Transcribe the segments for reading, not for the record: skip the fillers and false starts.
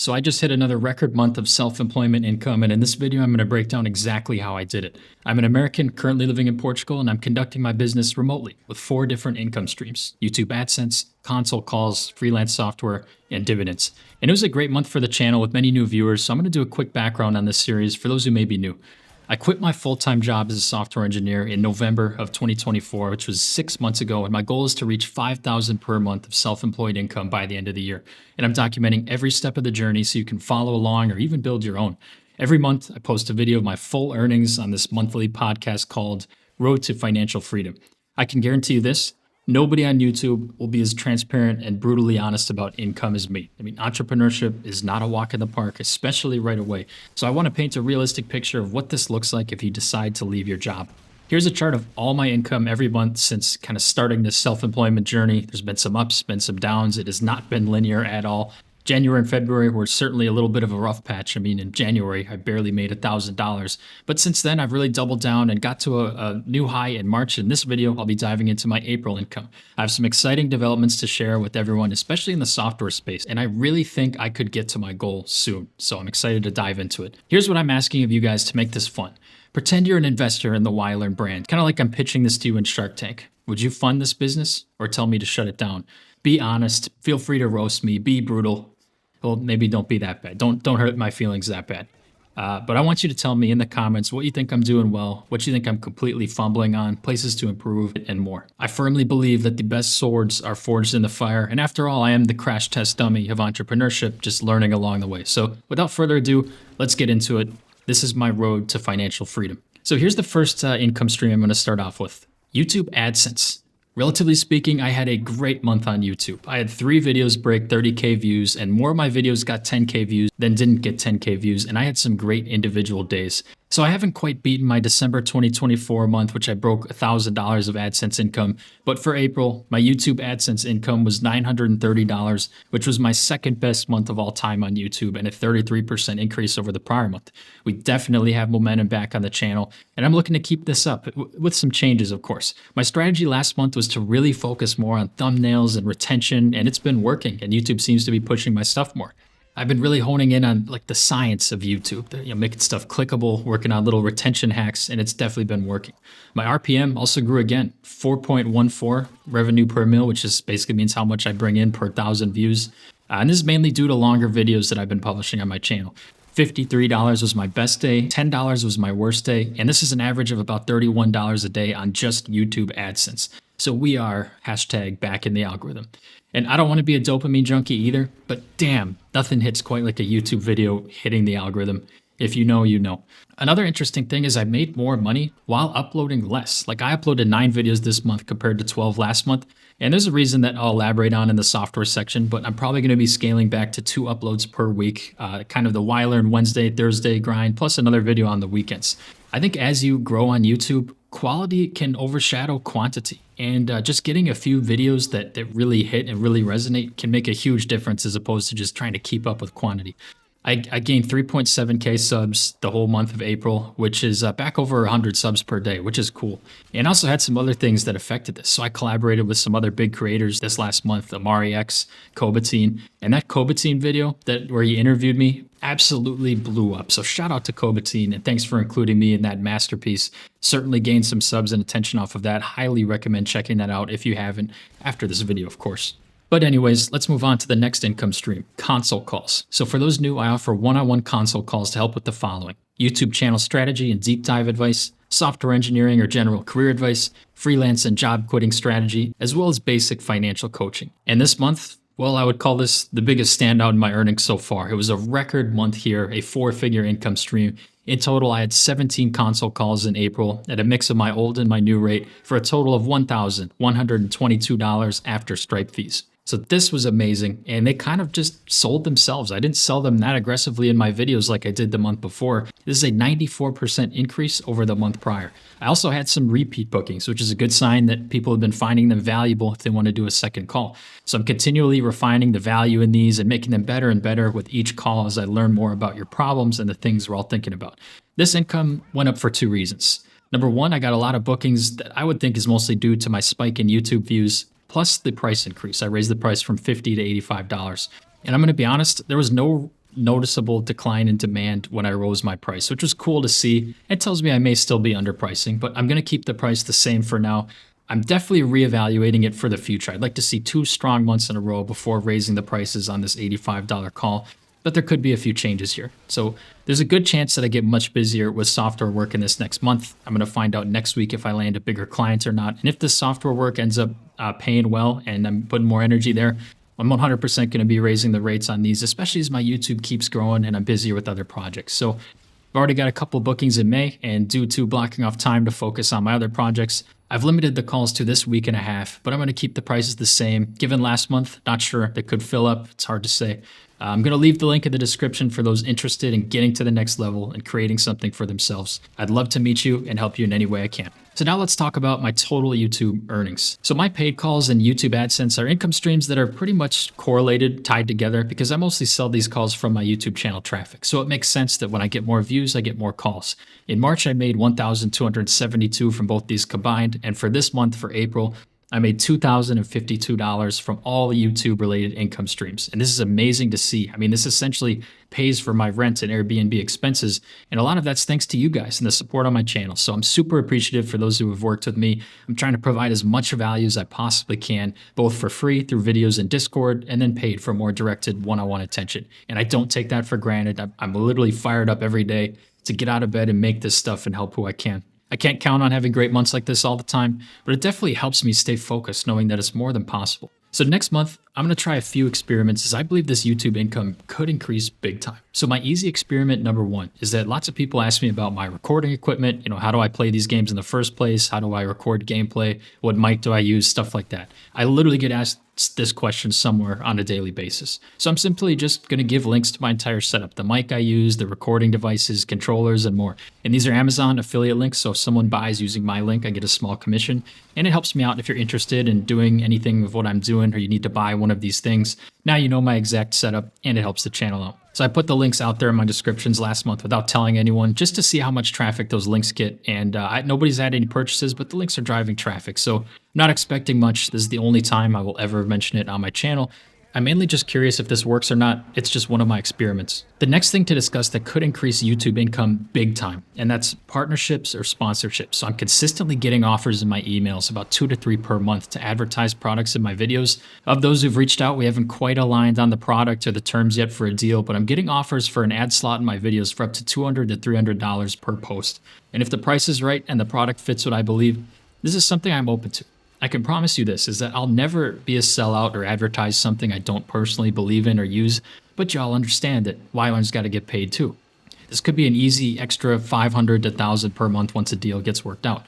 So I just hit another record month of self-employment income, and in this video, I'm going to break down exactly how I did it. I'm an American currently living in Portugal, and I'm conducting my business remotely with 4 different income streams: YouTube Adsense, console calls, freelance software, and dividends. And it was a great month for the channel with many new viewers, so I'm going to do a quick background on this series for those who may be new. I quit my full-time job as a software engineer in November of 2024, which was 6 months ago, and my goal is to reach $5,000 per month of self-employed income by the end of the year. And I'm documenting every step of the journey so you can follow along or even build your own. Every month, I post a video of my full earnings on this monthly podcast called Road to Financial Freedom. I can guarantee you this: nobody on YouTube will be as transparent and brutally honest about income as me. I mean, entrepreneurship is not a walk in the park, especially right away. So I want to paint a realistic picture of what this looks like if you decide to leave your job. Here's a chart of all my income every month since kind of starting this self-employment journey. There's been some ups, been some downs. It has not been linear at all. January and February were certainly a little bit of a rough patch. I mean, in January, I barely made $1,000. But since then, I've really doubled down and got to a new high in March. In this video, I'll be diving into my April income. I have some exciting developments to share with everyone, especially in the software space. And I really think I could get to my goal soon. So I'm excited to dive into it. Here's what I'm asking of you guys to make this fun. Pretend you're an investor in the WiLearn brand, kind of like I'm pitching this to you in Shark Tank. Would you fund this business or tell me to shut it down? Be honest. Feel free to roast me. Be brutal. Well, maybe don't be that bad. Don't hurt my feelings that bad. But I want you to tell me in the comments what you think I'm doing well, what you think I'm completely fumbling on, places to improve, and more. I firmly believe that the best swords are forged in the fire. And after all, I am the crash test dummy of entrepreneurship, just learning along the way. So without further ado, let's get into it. This is my road to financial freedom. So here's the first income stream I'm going to start off with: YouTube AdSense. Relatively speaking, I had a great month on YouTube. I had 3 videos break 30K views, and more of my videos got 10K views than didn't get 10K views, and I had some great individual days. So I haven't quite beaten my December 2024 month, which I broke $1,000 of AdSense income. But for April, my YouTube AdSense income was $930, which was my second best month of all time on YouTube and a 33% increase over the prior month. We definitely have momentum back on the channel, and I'm looking to keep this up with some changes, of course. My strategy last month was to really focus more on thumbnails and retention, and it's been working, and YouTube seems to be pushing my stuff more. I've been really honing in on like the science of YouTube, making stuff clickable, working on little retention hacks, and it's definitely been working. My RPM also grew again, 4.14 revenue per mil, which just basically means how much I bring in per 1,000 views. And this is mainly due to longer videos that I've been publishing on my channel. $53 was my best day, $10 was my worst day, and this is an average of about $31 a day on just YouTube AdSense. So we are #back in the algorithm. And I don't want to be a dopamine junkie either, but damn, nothing hits quite like a YouTube video hitting the algorithm. If you know, you know. Another interesting thing is I made more money while uploading less. Like, I uploaded 9 videos this month compared to 12 last month. And there's a reason that I'll elaborate on in the software section, but I'm probably going to be scaling back to 2 uploads per week, kind of the WiLearn Wednesday, Thursday grind, plus another video on the weekends. I think as you grow on YouTube, quality can overshadow quantity. And just getting a few videos that really hit and really resonate can make a huge difference as opposed to just trying to keep up with quantity. I gained 3.7K subs the whole month of April, which is back over 100 subs per day, which is cool. And I also had some other things that affected this. So I collaborated with some other big creators this last month, AmariX, Kobatine, and that Kobatine video where he interviewed me absolutely blew up. So shout out to Kobatine, and thanks for including me in that masterpiece. Certainly gained some subs and attention off of that. Highly recommend checking that out if you haven't, after this video, of course. But anyways, let's move on to the next income stream: console calls. So for those new, I offer one-on-one console calls to help with the following: YouTube channel strategy and deep dive advice, software engineering or general career advice, freelance and job quitting strategy, as well as basic financial coaching. And this month, well, I would call this the biggest standout in my earnings so far. It was a record month here, a 4-figure income stream. In total, I had 17 console calls in April at a mix of my old and my new rate for a total of $1,122 after Stripe fees. So this was amazing, and they kind of just sold themselves. I didn't sell them that aggressively in my videos like I did the month before. This is a 94% increase over the month prior. I also had some repeat bookings, which is a good sign that people have been finding them valuable if they want to do a second call. So I'm continually refining the value in these and making them better and better with each call as I learn more about your problems and the things we're all thinking about. This income went up for 2 reasons. Number one, I got a lot of bookings that I would think is mostly due to my spike in YouTube views, plus the price increase. I raised the price from $50 to $85. And I'm going to be honest, there was no noticeable decline in demand when I rose my price, which was cool to see. It tells me I may still be underpricing, but I'm going to keep the price the same for now. I'm definitely reevaluating it for the future. I'd like to see 2 strong months in a row before raising the prices on this $85 call, but there could be a few changes here. So there's a good chance that I get much busier with software work in this next month. I'm going to find out next week if I land a bigger client or not. And if this software work ends up paying well and I'm putting more energy there, I'm 100% going to be raising the rates on these, especially as my YouTube keeps growing and I'm busier with other projects. So I've already got a couple bookings in May, and due to blocking off time to focus on my other projects, I've limited the calls to this week and a half, but I'm going to keep the prices the same. Given last month, not sure they could fill up. It's hard to say. I'm going to leave the link in the description for those interested in getting to the next level and creating something for themselves. I'd love to meet you and help you in any way I can. So now let's talk about my total YouTube earnings. So my paid calls and YouTube AdSense are income streams that are pretty much correlated, tied together, because I mostly sell these calls from my YouTube channel traffic. So it makes sense that when I get more views, I get more calls. In March, I made 1,272 from both these combined. And for this month, for April, I made $2,052 from all YouTube related income streams. And this is amazing to see. I mean, this essentially pays for my rent and Airbnb expenses. And a lot of that's thanks to you guys and the support on my channel. So I'm super appreciative for those who have worked with me. I'm trying to provide as much value as I possibly can, both for free through videos in Discord and then paid for more directed one-on-one attention. And I don't take that for granted. I'm literally fired up every day to get out of bed and make this stuff and help who I can. I can't count on having great months like this all the time, but it definitely helps me stay focused knowing that it's more than possible. So next month, I'm going to try a few experiments as I believe this YouTube income could increase big time. So my easy experiment number one is that lots of people ask me about my recording equipment. You know, how do I play these games in the first place? How do I record gameplay? What mic do I use? Stuff like that. I literally get asked this question somewhere on a daily basis. So I'm simply just going to give links to my entire setup, the mic I use, the recording devices, controllers, and more. And these are Amazon affiliate links. So if someone buys using my link, I get a small commission. And it helps me out if you're interested in doing anything with what I'm doing or you need to buy one of these things. Now you know my exact setup and it helps the channel out. So I put the links out there in my descriptions last month without telling anyone, just to see how much traffic those links get. And nobody's had any purchases, but the links are driving traffic. So I'm not expecting much. This is the only time I will ever mention it on my channel. I'm mainly just curious if this works or not. It's just one of my experiments. The next thing to discuss that could increase YouTube income big time, and that's partnerships or sponsorships. So I'm consistently getting offers in my emails, about 2 to 3 per month, to advertise products in my videos. Of those who've reached out, we haven't quite aligned on the product or the terms yet for a deal, but I'm getting offers for an ad slot in my videos for up to $200 to $300 per post. And if the price is right and the product fits what I believe, this is something I'm open to. I can promise you this, is that I'll never be a sellout or advertise something I don't personally believe in or use, but y'all understand that Wyland's got to get paid too. This could be an easy extra $500 to $1,000 per month once a deal gets worked out.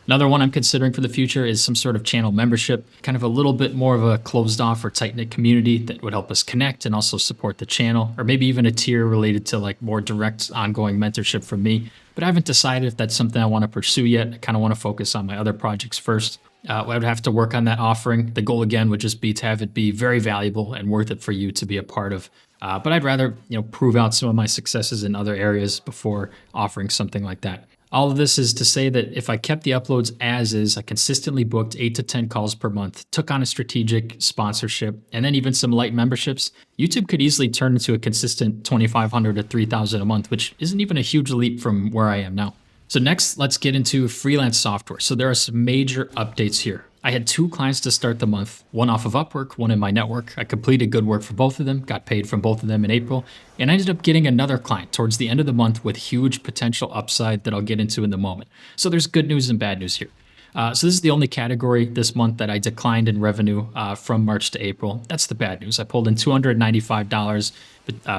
Another one I'm considering for the future is some sort of channel membership, kind of a little bit more of a closed off or tight-knit community that would help us connect and also support the channel, or maybe even a tier related to like more direct ongoing mentorship from me. But I haven't decided if that's something I want to pursue yet. I kind of want to focus on my other projects first. I would have to work on that offering. The goal again would just be to have it be very valuable and worth it for you to be a part of. But I'd rather, prove out some of my successes in other areas before offering something like that. All of this is to say that if I kept the uploads as is, I consistently booked 8 to 10 calls per month, took on a strategic sponsorship, and then even some light memberships, YouTube could easily turn into a consistent $2,500 to $3,000 a month, which isn't even a huge leap from where I am now. So next, let's get into freelance software. So there are some major updates here. I had 2 clients to start the month, one off of Upwork, one in my network. I completed good work for both of them, got paid from both of them in April, and I ended up getting another client towards the end of the month with huge potential upside that I'll get into in the moment. So there's good news and bad news here. So this is the only category this month that I declined in revenue from March to April. That's the bad news. I pulled in $295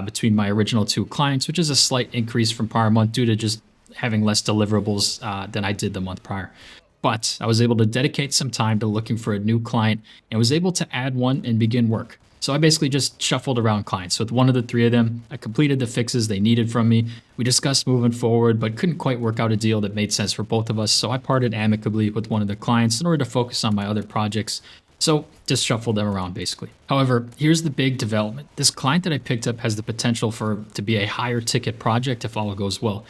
between my original 2 clients, which is a slight increase from prior month due to just having less deliverables than I did the month prior. But I was able to dedicate some time to looking for a new client and was able to add one and begin work. So I basically just shuffled around clients. With one of the 3 of them, I completed the fixes they needed from me. We discussed moving forward, but couldn't quite work out a deal that made sense for both of us. So I parted amicably with one of the clients in order to focus on my other projects. So just shuffled them around basically. However, here's the big development. This client that I picked up has the potential to be a higher ticket project if all goes well.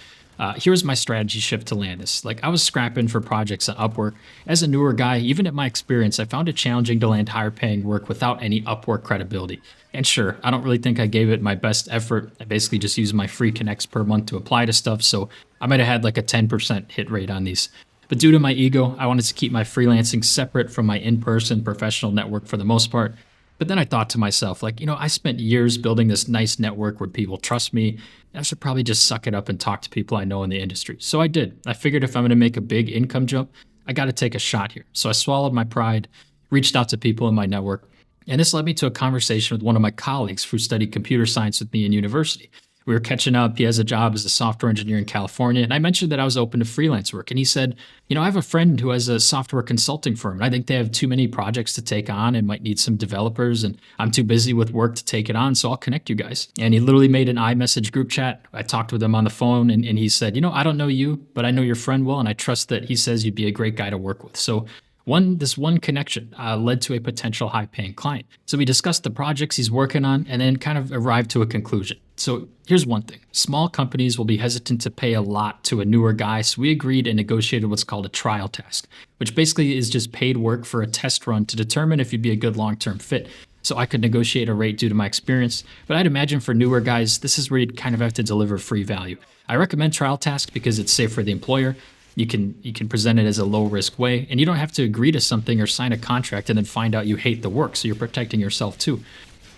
Here was my strategy shift to land this. Like, I was scrapping for projects on Upwork. As a newer guy, even at my experience, I found it challenging to land higher paying work without any Upwork credibility. And sure, I don't really think I gave it my best effort. I basically just used my free connects per month to apply to stuff, so I might have had like a 10% hit rate on these. But due to my ego, I wanted to keep my freelancing separate from my in-person professional network for the most part. But then I thought to myself, like, I spent years building this nice network where people trust me. I should probably just suck it up and talk to people I know in the industry. So I did. I figured if I'm going to make a big income jump, I got to take a shot here. So I swallowed my pride, reached out to people in my network, and this led me to a conversation with one of my colleagues who studied computer science with me in university. We were catching up. He has a job as a software engineer in California. And I mentioned that I was open to freelance work. And he said, I have a friend who has a software consulting firm. And I think they have too many projects to take on and might need some developers. And I'm too busy with work to take it on. So I'll connect you guys. And he literally made an iMessage group chat. I talked with him on the phone and he said, I don't know you, but I know your friend well. And I trust that he says you'd be a great guy to work with. So this one connection led to a potential high-paying client. So we discussed the projects he's working on and then kind of arrived to a conclusion. So here's one thing. Small companies will be hesitant to pay a lot to a newer guy, so we agreed and negotiated what's called a trial task, which basically is just paid work for a test run to determine if you'd be a good long-term fit. So I could negotiate a rate due to my experience, but I'd imagine for newer guys, this is where you'd kind of have to deliver free value. I recommend trial task because it's safe for the employer. You can present it as a low-risk way, and you don't have to agree to something or sign a contract and then find out you hate the work, so you're protecting yourself too.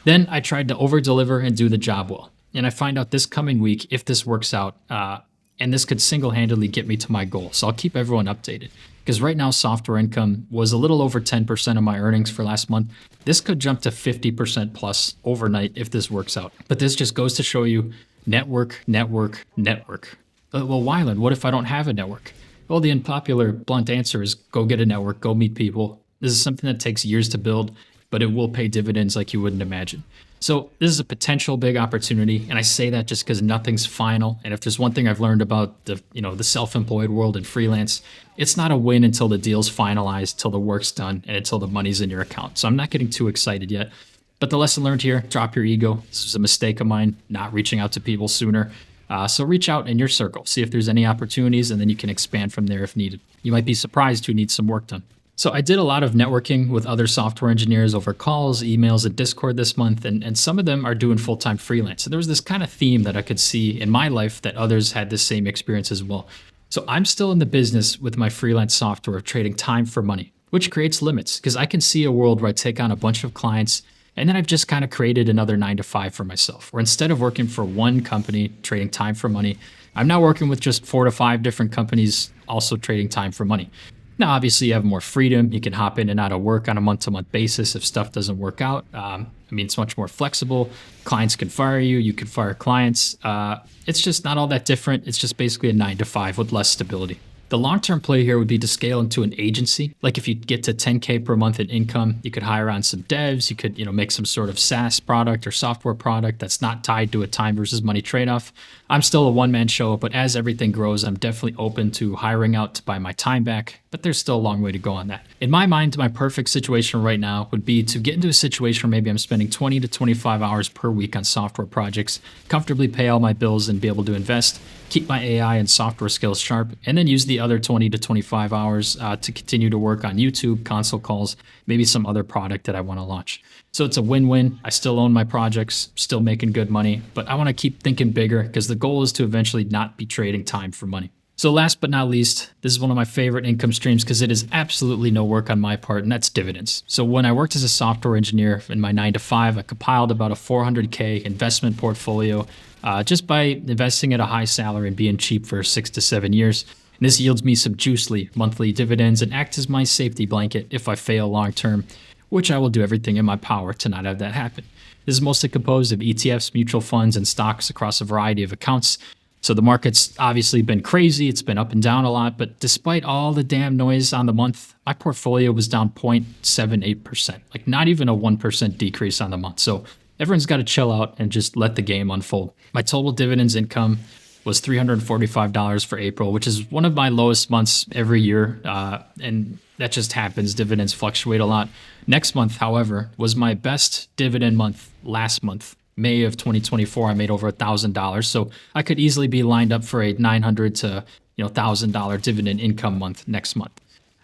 Then I tried to over-deliver and do the job well. And I find out this coming week if this works out, and this could single-handedly get me to my goal. So I'll keep everyone updated. Because right now, software income was a little over 10% of my earnings for last month. This could jump to 50% plus overnight if this works out. But this just goes to show you network, network, network. Well, Wyland, what if I don't have a network? Well, the unpopular, blunt answer is go get a network, go meet people. This is something that takes years to build, but it will pay dividends like you wouldn't imagine. So this is a potential big opportunity, and I say that just because nothing's final. And if there's one thing I've learned about the self-employed world and freelance, it's not a win until the deal's finalized, till the work's done, and until the money's in your account. So I'm not getting too excited yet. But the lesson learned here, drop your ego. This was a mistake of mine, not reaching out to people sooner. So reach out in your circle, see if there's any opportunities, and then you can expand from there if needed. You might be surprised who needs some work done. So I did a lot of networking with other software engineers over calls, emails, and Discord this month, and some of them are doing full-time freelance. So there was this kind of theme that I could see in my life that others had the same experience as well. So I'm still in the business with my freelance software of trading time for money, which creates limits because I can see a world where I take on a bunch of clients and then I've just kind of created another 9 to 5 for myself, where instead of working for one company, trading time for money, I'm now working with just 4 to 5 different companies, also trading time for money. Now, obviously, you have more freedom. You can hop in and out of work on a month-to-month basis if stuff doesn't work out. It's much more flexible. Clients can fire you. You can fire clients. It's just not all that different. It's just basically a 9 to 5 with less stability. The long-term play here would be to scale into an agency. Like if you get to 10K per month in income, you could hire on some devs. You could, make some sort of SaaS product or software product that's not tied to a time versus money trade-off. I'm still a one-man show, but as everything grows, I'm definitely open to hiring out to buy my time back, but there's still a long way to go on that. In my mind, my perfect situation right now would be to get into a situation where maybe I'm spending 20 to 25 hours per week on software projects, comfortably pay all my bills and be able to invest, keep my AI and software skills sharp, and then use the other 20 to 25 hours to continue to work on YouTube, console calls, maybe some other product that I want to launch. So it's a win-win. I still own my projects, still making good money, but I want to keep thinking bigger because the goal is to eventually not be trading time for money. So last but not least, this is one of my favorite income streams because it is absolutely no work on my part, and that's dividends. So when I worked as a software engineer in my 9 to 5, I compiled about a 400K investment portfolio just by investing at a high salary and being cheap for 6 to 7 years. And this yields me some juicy monthly dividends and acts as my safety blanket if I fail long term, which I will do everything in my power to not have that happen. This is mostly composed of ETFs, mutual funds, and stocks across a variety of accounts. So the market's obviously been crazy. It's been up and down a lot, but despite all the damn noise on the month, my portfolio was down 0.78%, like not even a 1% decrease on the month. So everyone's got to chill out and just let the game unfold. My total dividends income was $345 for April, which is one of my lowest months every year. And that just happens. Dividends fluctuate a lot. Next month, however, was my best dividend month last month, May of 2024, I made over $1,000. So I could easily be lined up for a $900 to $1,000 dividend income month next month.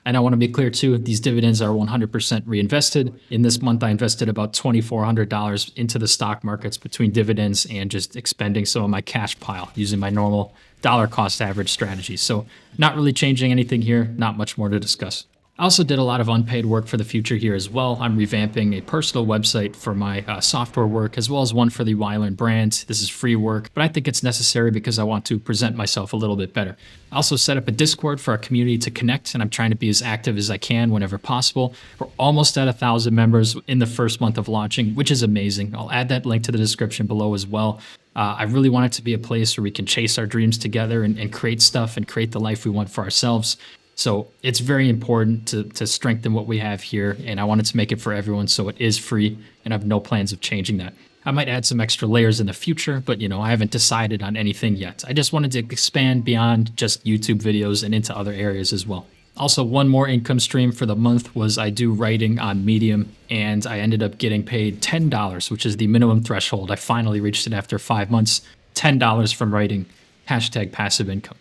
And I want to be clear too, these dividends are 100% reinvested. In this month, I invested about $2,400 into the stock markets between dividends and just expending some of my cash pile using my normal dollar cost average strategy. So not really changing anything here, not much more to discuss. I also did a lot of unpaid work for the future here as well. I'm revamping a personal website for my software work, as well as one for the Wyland brand. This is free work, but I think it's necessary because I want to present myself a little bit better. I also set up a Discord for our community to connect, and I'm trying to be as active as I can whenever possible. We're almost at 1,000 members in the first month of launching, which is amazing. I'll add that link to the description below as well. I really want it to be a place where we can chase our dreams together and create stuff and create the life we want for ourselves. So it's very important to strengthen what we have here, and I wanted to make it for everyone, so it is free, and I have no plans of changing that. I might add some extra layers in the future, but I haven't decided on anything yet. I just wanted to expand beyond just YouTube videos and into other areas as well. Also, one more income stream for the month was I do writing on Medium, and I ended up getting paid $10, which is the minimum threshold. I finally reached it after 5 months, $10 from writing, #passive income.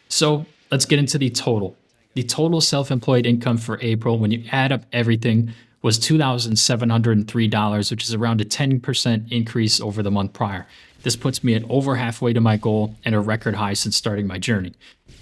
So let's get into the total. The total self-employed income for April, when you add up everything, was $2,703, which is around a 10% increase over the month prior. This puts me at over halfway to my goal and a record high since starting my journey.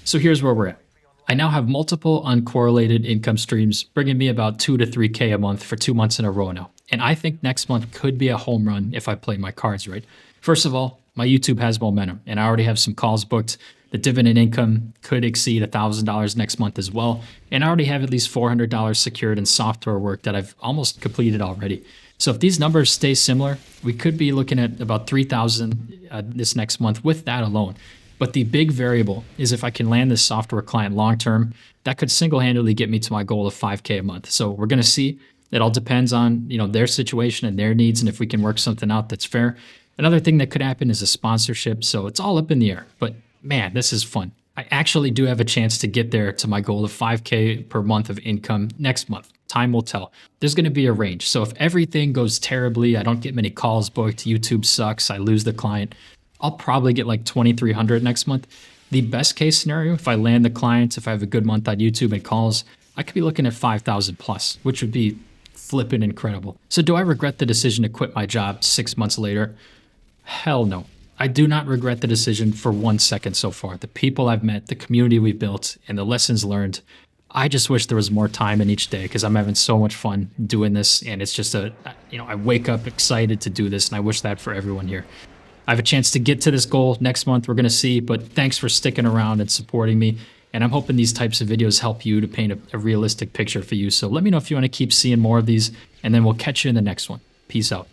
So here's where we're at. I now have multiple uncorrelated income streams, bringing me about 2 to 3K a month for 2 months in a row now. And I think next month could be a home run if I play my cards right. First of all, my YouTube has momentum, and I already have some calls booked. The dividend income could exceed $1,000 next month as well. And I already have at least $400 secured in software work that I've almost completed already. So if these numbers stay similar, we could be looking at about $3,000 this next month with that alone. But the big variable is if I can land this software client long-term, that could single-handedly get me to my goal of 5K a month. So we're going to see. It all depends on their situation and their needs, and if we can work something out that's fair. Another thing that could happen is a sponsorship. So it's all up in the air. But man, this is fun. I actually do have a chance to get there to my goal of 5K per month of income next month. Time will tell. There's going to be a range. So if everything goes terribly, I don't get many calls booked, YouTube sucks, I lose the client, I'll probably get like 2,300 next month. The best case scenario, if I land the clients, if I have a good month on YouTube and calls, I could be looking at 5,000 plus, which would be flipping incredible. So do I regret the decision to quit my job 6 months later? Hell no. I do not regret the decision for 1 second so far. The people I've met, the community we've built, and the lessons learned. I just wish there was more time in each day because I'm having so much fun doing this, and it's just I wake up excited to do this, and I wish that for everyone here. I have a chance to get to this goal next month. We're going to see, but thanks for sticking around and supporting me. And I'm hoping these types of videos help you to paint a realistic picture for you. So let me know if you want to keep seeing more of these, and then we'll catch you in the next one. Peace out.